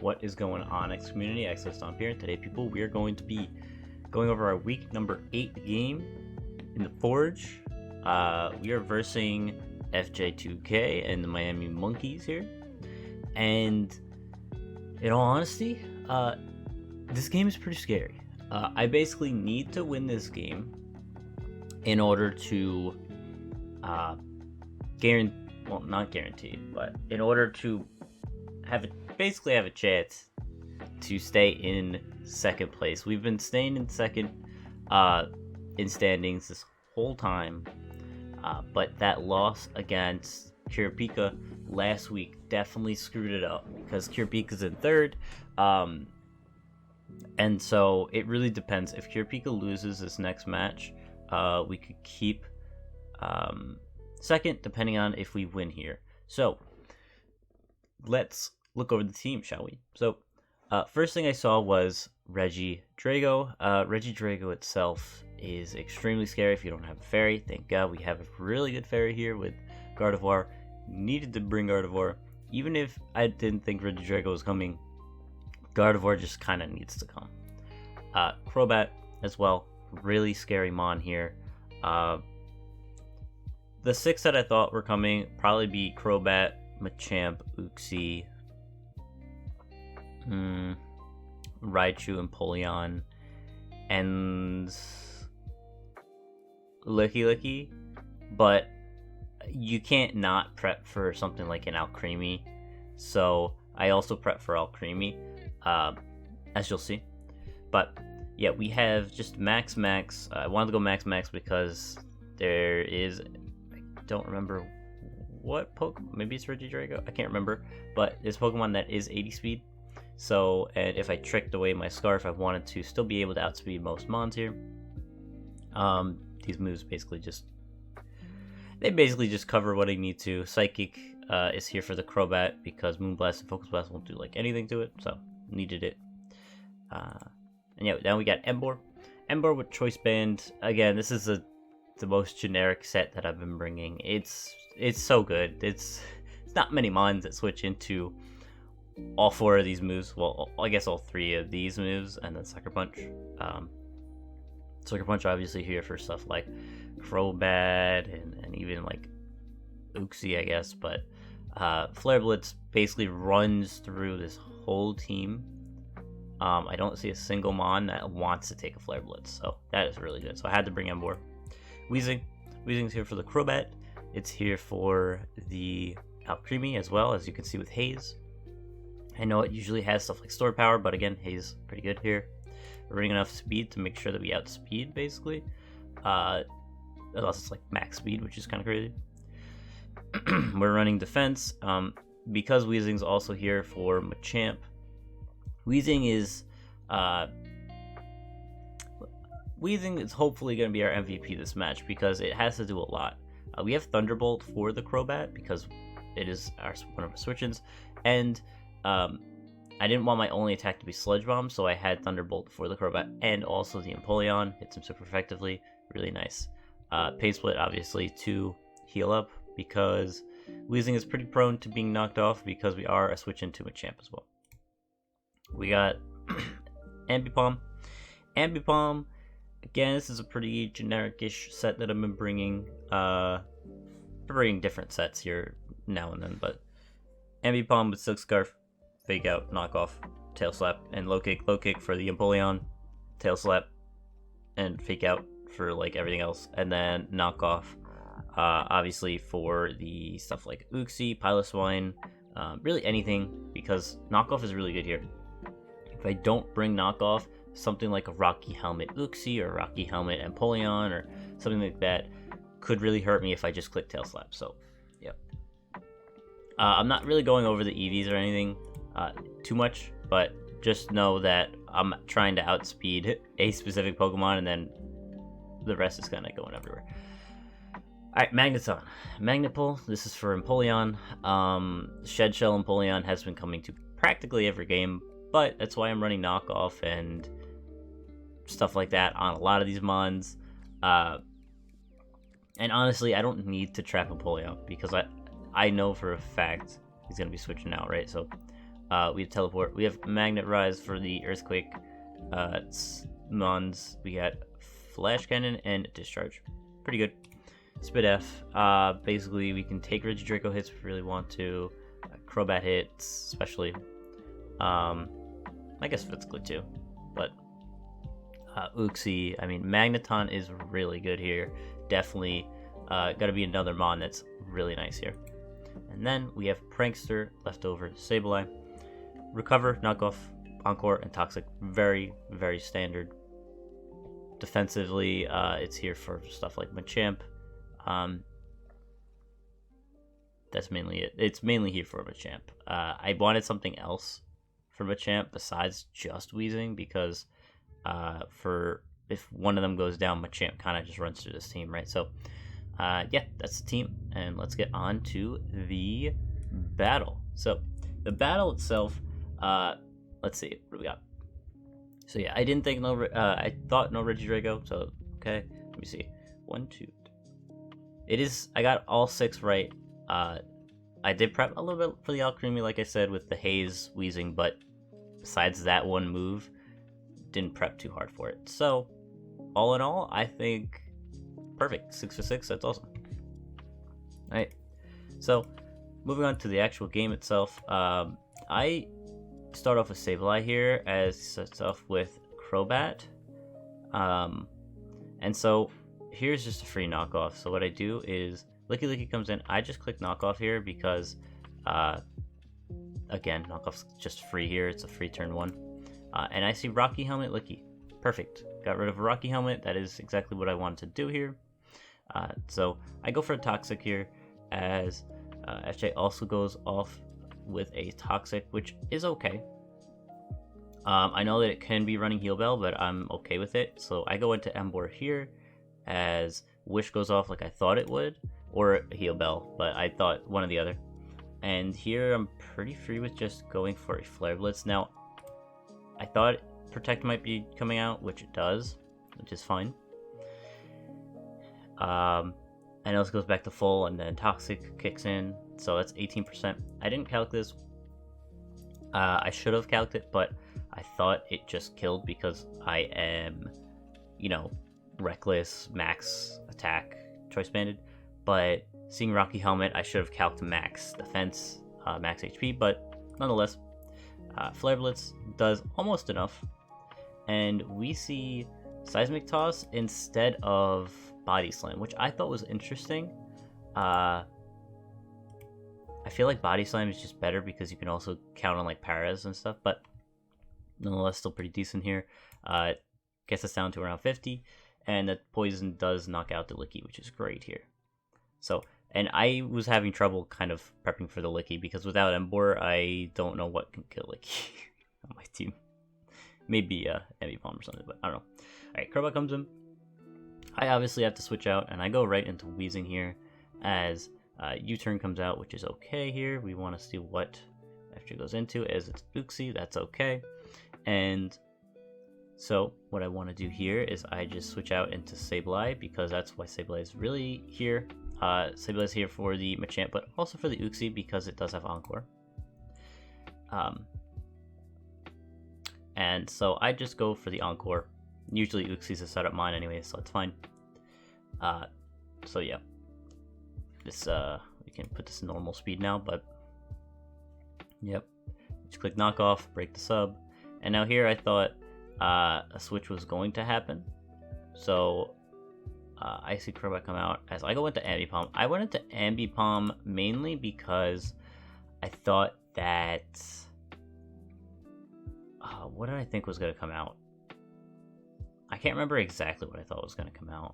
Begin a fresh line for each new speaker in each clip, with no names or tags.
What is going on, X community? Stomp here. Today, people, we are going to be going over our week number 8 game in the Forge. We are versing FJ2K and the Miami Monkeys here. And in all honesty, this game is pretty scary. I basically need to win this game in order to not guaranteed, but in order to basically have a chance to stay in second place. We've been staying in second in standings this whole time, but that loss against Kurapika last week definitely screwed it up because Kurapika's in third, and so it really depends. If Kurapika loses this next match, we could keep second, depending on if we win here. So let's look over the team, shall we? So first thing I saw was Reggie Drago. Reggie Drago itself is extremely scary if you don't have a fairy. Thank God we have a really good fairy here with Gardevoir. Needed to bring Gardevoir. Even if I didn't think Reggie Drago was coming, Gardevoir just kind of needs to come. Crobat as well. Really scary mon here. The 6 that I thought were coming probably be Crobat, Machamp, Uxie, Raichu, and Empoleon, and Licky. But you can't not prep for something like an Alcremie, so I also prep for Alcremie, as you'll see. But yeah, we have just max. I wanted to go max because there is, I don't remember what Pokemon, maybe it's Regidrago, I can't remember, but there's Pokemon that is 80 speed. So, and if I tricked away my Scarf, I wanted to still be able to outspeed most mons here. These moves basically just cover what I need to. Psychic is here for the Crobat because Moonblast and Focus Blast won't do like anything to it, so needed it. And yeah, now we got Emboar with Choice Band. Again, this is the most generic set that I've been bringing. It's so good. It's not many mons that switch into all 4 of these moves. Well, I guess all 3 of these moves, and then Sucker Punch. Sucker Punch obviously here for stuff like Crobat and even like Uxie, I guess. But Flare Blitz basically runs through this whole team. I don't see a single mon that wants to take a Flare Blitz, so that is really good. So I had to bring Emboar. Weezing's here for the Crobat. It's here for the Alcremie as well, as you can see with Haze. I know it usually has stuff like Sword Power, but again, Haze pretty good here. We're running enough speed to make sure that we outspeed, basically. Unless it's like max speed, which is kind of crazy. We're running defense, because Weezing's also here for Machamp. Weezing is hopefully going to be our MVP this match because it has to do a lot. We have Thunderbolt for the Crobat because it is one of our switch-ins, and I didn't want my only attack to be Sludge Bomb, so I had Thunderbolt for the Crobat and also the Empoleon. Hits him super effectively, really nice. Pace Split obviously to heal up because Weezing is pretty prone to being knocked off because we are a switch into Machamp as well. We got Ambipom. Again, this is a pretty generic-ish set that I've been bringing. Bringing different sets here now and then, but Ambipom with Silk Scarf, Fake Out, Knock Off, Tail Slap, and Low Kick for the Empoleon, Tail Slap, and Fake Out for like everything else, and then Knock Off, obviously for the stuff like Uxie, Piloswine, really anything, because Knock Off is really good here. If I don't bring Knock Off, something like a Rocky Helmet Uxie or Rocky Helmet Empoleon or something like that could really hurt me if I just click Tail Slap. So, yeah. I'm not really going over the EVs or anything too much, but just know that I'm trying to outspeed a specific Pokemon, and then the rest is kind of going everywhere. Alright, Magneton. Magnet Pull, this is for Empoleon. Shed Shell Empoleon has been coming to practically every game, but that's why I'm running Knockoff and stuff like that on a lot of these mons. And honestly, I don't need to trap Empoleon because I know for a fact he's going to be switching out, right? So We have Teleport. We have Magnet Rise for the Earthquake. Mons. We got Flash Cannon and Discharge. Pretty good. Spit F. Basically, we can take Regidrago hits if we really want to. Crobat hits, especially. I guess physically too. But Uxie, I mean, Magneton is really good here. Definitely gotta be another Mon that's really nice here. And then we have Prankster left over, Sableye. Recover, Knockoff, Encore, and Toxic. Very, very standard. Defensively, it's here for stuff like Machamp. That's mainly it. It's mainly here for Machamp. I wanted something else for Machamp besides just Weezing, because for if one of them goes down, Machamp kind of just runs through this team, right? So, yeah, that's the team, and let's get on to the battle. So, the battle itself, let's see, what do we got? So yeah, I didn't think I thought no Regidrago, so okay, let me see. 1, 2, 3. It is, I got all 6 right. I did prep a little bit for the Alcremie, like I said, with the Haze Weezing, but besides that one move, didn't prep too hard for it. So, all in all, I think perfect. 6 for 6, that's awesome. Alright, so moving on to the actual game itself, I start off with Sableye here, as starts off with Crobat. And so here's just a free knockoff. So what I do is Licky Licky comes in. I just click knockoff here because, again, knockoff's just free here. It's a free turn 1. And I see Rocky Helmet Licky. Perfect. Got rid of a Rocky Helmet. That is exactly what I wanted to do here. So I go for a Toxic here, as FJ also goes off with a Toxic, which is okay. I know that it can be running Heal Bell, but I'm okay with it. So I go into Emboar here, as Wish goes off like I thought it would, or Heal Bell, but I thought one or the other. And here I'm pretty free with just going for a Flare Blitz. Now, I thought Protect might be coming out, which it does, which is fine. I know this goes back to full, and then Toxic kicks in, so that's 18%. I didn't calc this. I should have calced it, but I thought it just killed because I am, you know, reckless, max attack, choice banded. But seeing Rocky Helmet, I should have calced max defense, max HP, but nonetheless, Flare Blitz does almost enough. And we see Seismic Toss instead of Body Slam, which I thought was interesting. I feel like Body Slam is just better because you can also count on like Paras and stuff, but nonetheless still pretty decent here. Gets us down to around 50, and that Poison does knock out the Licky, which is great here. So, and I was having trouble kind of prepping for the Licky because without Emboar, I don't know what can kill Licky on my team. Maybe Ambipom or something, but I don't know. Alright, Crobat comes in. I obviously have to switch out, and I go right into Weezing here, as U-turn comes out, which is okay here. We want to see what FJ goes into, as it's Uxie, that's okay. And so what I want to do here is I just switch out into Sableye, because that's why Sableye is really here. Sableye is here for the Machamp, but also for the Uxie, because it does have Encore. And so I just go for the Encore. Usually Uxie's a setup mine anyway, so it's fine. So yeah. This, we can put this in normal speed now, but yep. Just click knockoff, break the sub. And now here I thought a switch was going to happen. So I see Crobat come out as I go into Ambipom. I went into Ambipom mainly because I thought that what did I think was going to come out? I can't remember exactly what I thought was going to come out.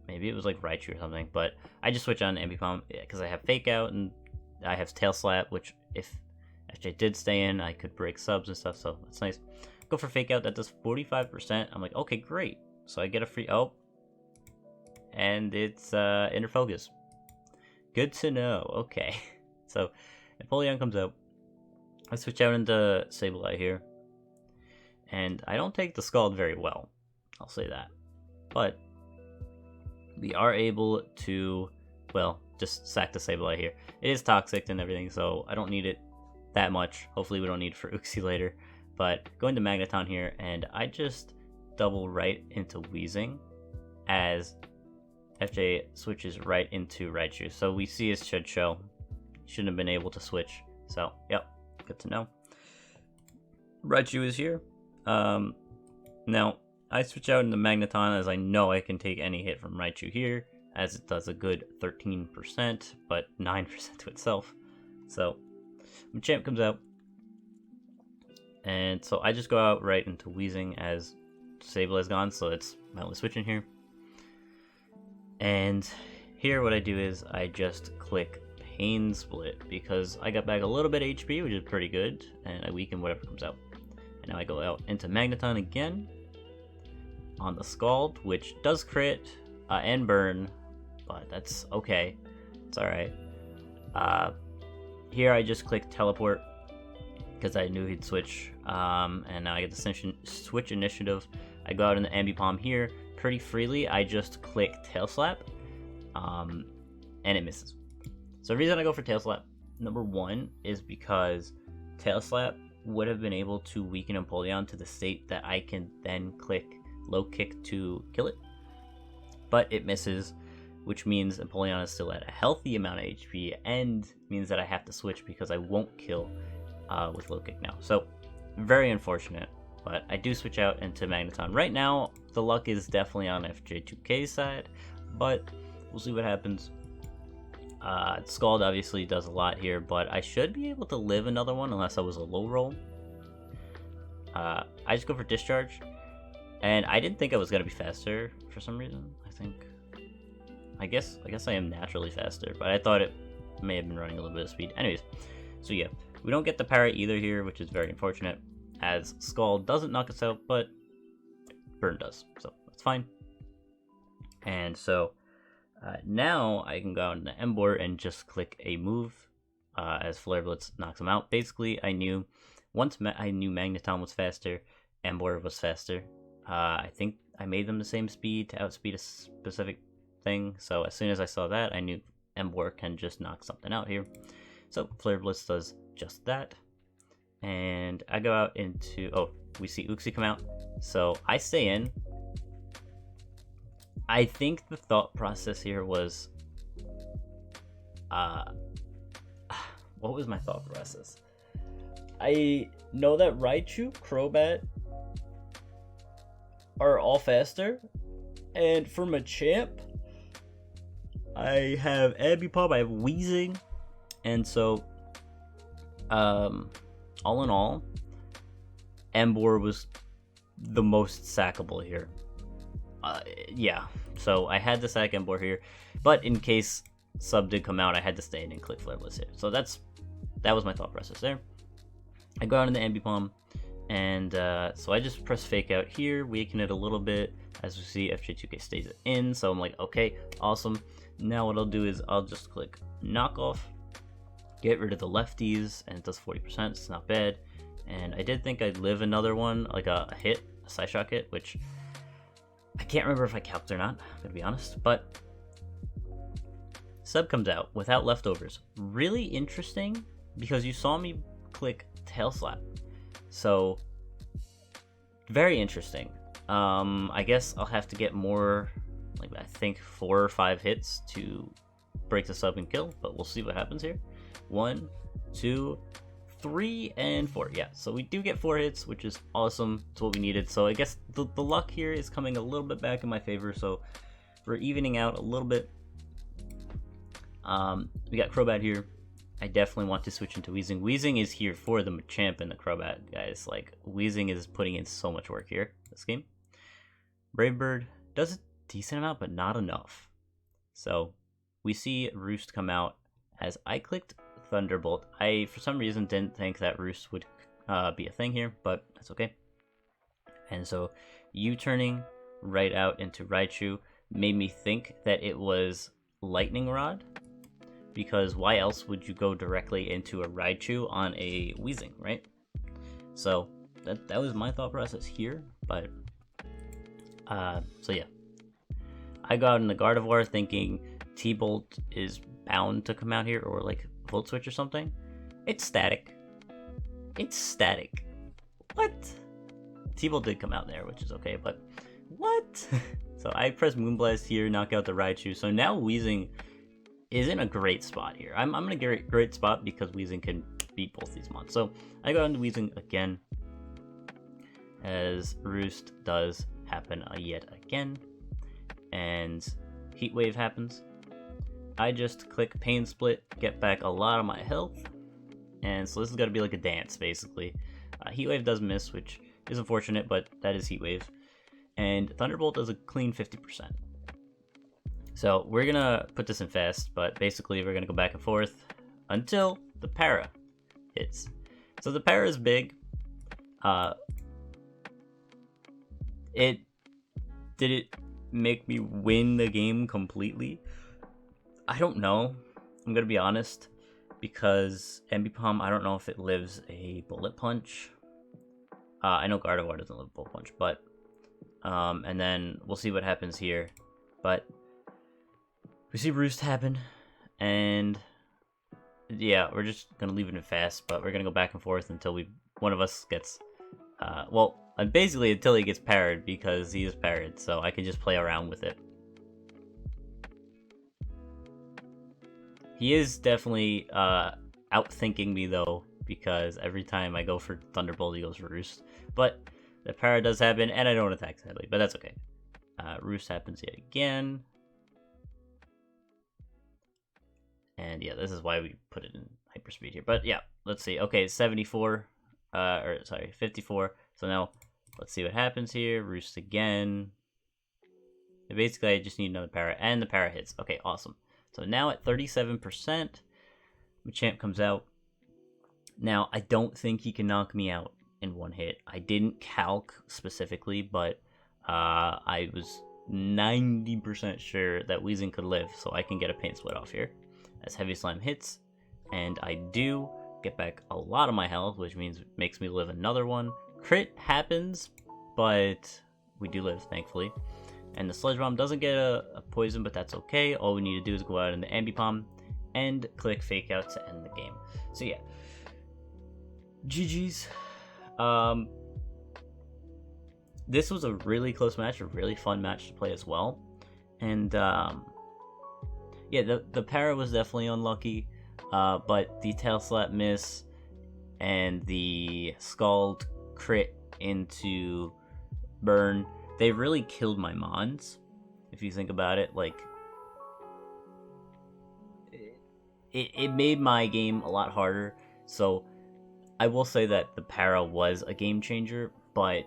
Maybe it was like Raichu or something, but I just switched on Ambipom because I have Fake Out and I have Tail Slap, which if FJ did stay in, I could break subs and stuff, so that's nice. Go for Fake Out, that does 45%. I'm like, okay, great. So I get a free, and it's Inner Focus. Good to know, okay. So Napoleon comes out. I switch out into Sableye here. And I don't take the Scald very well, I'll say that. But we are able to, well, just sack the Sableye here. It is toxic and everything, so I don't need it. that much. Hopefully we don't need it for Uxie later. But going to Magneton here, and I just double right into Wheezing as FJ switches right into Raichu. So we see his Shed Shell. Shouldn't have been able to switch. So, yep, good to know. Raichu is here. Now, I switch out into Magneton as I know I can take any hit from Raichu here, as it does a good 13%, but 9% to itself. So, Machamp comes out. And so I just go out right into Wheezing as Sable is gone, so it's my only switch in here. And here what I do is I just click Pain Split because I got back a little bit of HP, which is pretty good, and I weaken whatever comes out. And now I go out into Magneton again on the Scald, which does crit and burn, but that's okay. It's alright. Here I just click Teleport because I knew he'd switch, and now I get the switch initiative. I go out in the Ambipom here pretty freely. I just click Tail Slap, and it misses. So the reason I go for Tail Slap, number one, is because Tail Slap would have been able to weaken Empoleon to the state that I can then click Low Kick to kill it. But it misses, which means Empoleon is still at a healthy amount of HP, and means that I have to switch because I won't kill with Low Kick now. So, very unfortunate, but I do switch out into Magneton. Right now, the luck is definitely on FJ2K's side, but we'll see what happens. Scald obviously does a lot here, but I should be able to live another one unless I was a low roll. I just go for Discharge, and I didn't think I was going to be faster for some reason. I guess I am naturally faster, but I thought it may have been running a little bit of speed. Anyways, so yeah, we don't get the parry either here, which is very unfortunate, as Scald doesn't knock us out, but Burn does, so that's fine. And so now I can go out into Emboar and just click a move as Flare Blitz knocks him out. Basically, I knew once I knew Magneton was faster, Emboar was faster. I think I made them the same speed to outspeed a specific thing, so as soon as I saw that, I knew Emboar can just knock something out here. So Flare Blitz does just that, and I go out into, oh, we see Uxie come out, so I stay in. I think the thought process here was, what was my thought process? I know that Raichu, Crobat are all faster, and for Machamp, I have Ambipom, I have Wheezing, and so, all in all, Emboar was the most sackable here. Yeah, so I had to sack Emboar here, but in case sub did come out, I had to stay in and click Flare Blitz here. So that was my thought process there. I go out in the Ambipom, and so I just press Fake Out here, weaken it a little bit. As we see, FJ2K stays in, so I'm like, okay, awesome. Now what I'll do is I'll just click Knock Off, get rid of the lefties, and it does 40%, it's not bad. And I did think I'd live another one, like a hit, a Psyshock hit, which I can't remember if I calced or not, I'm gonna be honest, but Sub comes out without leftovers. Really interesting, because you saw me click Tail Slap. So, very interesting. I guess I'll have to get more, like I think 4 or 5 hits to break the sub and kill, but we'll see what happens here. 1, 2, 3, and 4. Yeah, so we do get 4 hits, which is awesome. It's what we needed. So I guess the luck here is coming a little bit back in my favor, so we're evening out a little bit. We got Crobat here. I definitely want to switch into Wheezing. Wheezing is here for the Machamp and the Crobat, guys. Like, Wheezing is putting in so much work here, this game. Brave Bird does a decent amount, but not enough. So, we see Roost come out as I clicked Thunderbolt. I, for some reason, didn't think that Roost would be a thing here, but that's okay. And so, U-turning right out into Raichu made me think that it was Lightning Rod, because why else would you go directly into a Raichu on a Wheezing, right? So that was my thought process here, but so yeah. I got in the Gardevoir thinking T-Bolt is bound to come out here, or like Volt Switch or something. It's static. It's static. What? T-Ball did come out there, which is okay, but what? So I press Moonblast here, knock out the Raichu. So now Weezing is in a great spot here. I'm in a great spot because Weezing can beat both these mons. So I go into Weezing again, as Roost does happen yet again, and Heat Wave happens. I just click Pain Split, get back a lot of my health, and so this is going to be like a dance, basically. Heat Wave does miss, which is unfortunate, but that is Heat Wave. And Thunderbolt does a clean 50%. So we're going to put this in fast, but basically we're going to go back and forth until the Para hits. So the Para is big. Did it make me win the game completely? I don't know. I'm going to be honest. Because Ambipom, I don't know if it lives a Bullet Punch. I know Gardevoir doesn't live a Bullet Punch, but... and then we'll see what happens here. But we see Roost happen, and yeah, we're just gonna leave it in fast, but we're gonna go back and forth until one of us gets... well, basically until he gets parried, because he is parried, so I can just play around with it. He is definitely outthinking me, though, because every time I go for Thunderbolt, he goes for Roost. But the Para does happen, and I don't attack sadly, but that's okay. Roost happens yet again. And yeah, this is why we put it in hyperspeed here. But yeah, let's see. Okay, 74, or sorry, 54. So now, let's see what happens here. Roost again. And basically, I just need another Para, and the Para hits. Okay, awesome. So now at 37%, Machamp comes out. Now, I don't think he can knock me out in one hit. I didn't calc specifically, but I was 90% sure that Weezing could live, so I can get a Pain Split off here. As Heavy Slime hits, and I do get back a lot of my health, which means it makes me live another one. Crit happens, but we do live, thankfully. And the Sludge Bomb doesn't get a poison, but that's okay. All we need to do is go out in the Ambipom and click Fake Out to end the game. So yeah, GG's. This was a really close match, a really fun match to play as well. And yeah, the Para was definitely unlucky, but the Tail Slap miss and the Scald crit into Burn, they really killed my mons, if you think about it. Like, it made my game a lot harder. So I will say that the Para was a game changer, but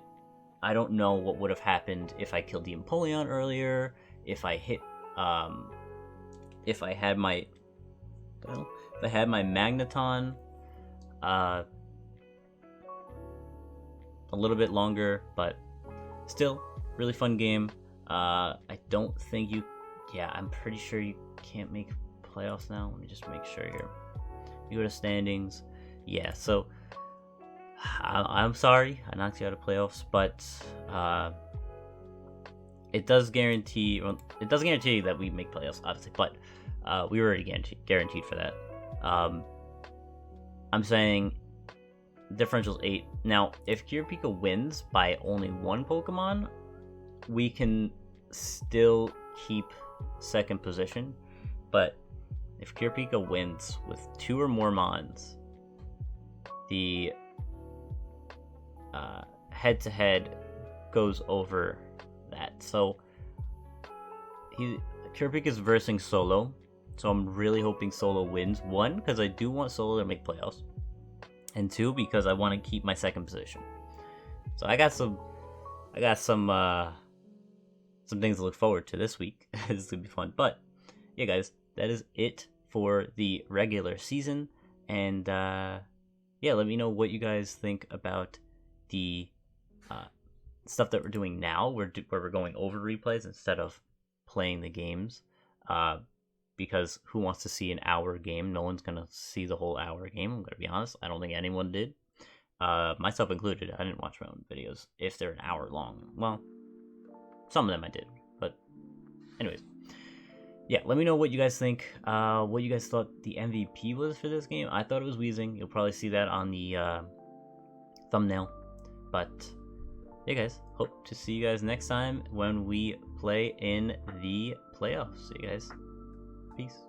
I don't know what would have happened if I killed the Empoleon earlier, if I hit, if I had my Magneton a little bit longer. But still, really fun game. I don't think I'm pretty sure you can't make playoffs now. Let me just make sure here. You go to standings. Yeah, so I'm sorry I knocked you out of playoffs, but it does guarantee that we make playoffs, obviously, but we were already guaranteed for that. I'm saying differential's 8. Now, if Kirapika wins by only one Pokemon, we can still keep second position, but if Kirapika wins with 2 or more Mons, the head-to-head goes over that. So Kirapika's versing Solo, so I'm really hoping Solo wins. 1, because I do want Solo to make playoffs, and 2, because I want to keep my second position. So I got some things to look forward to this week. This is gonna be fun. But yeah, guys, that is it for the regular season. And yeah, let me know what you guys think about the stuff that we're doing now, where we're going over replays instead of playing the games. Because who wants to see an hour game? No one's gonna see the whole hour game. I'm gonna be honest. I don't think anyone did, myself included. I didn't watch my own videos if they're an hour long. Well, some of them I did, but anyways, yeah. Let me know what you guys think. What you guys thought the MVP was for this game. I thought it was Weezing. You'll probably see that on the thumbnail. But yeah, guys, hope to see you guys next time when we play in the playoffs. See you guys. Peace.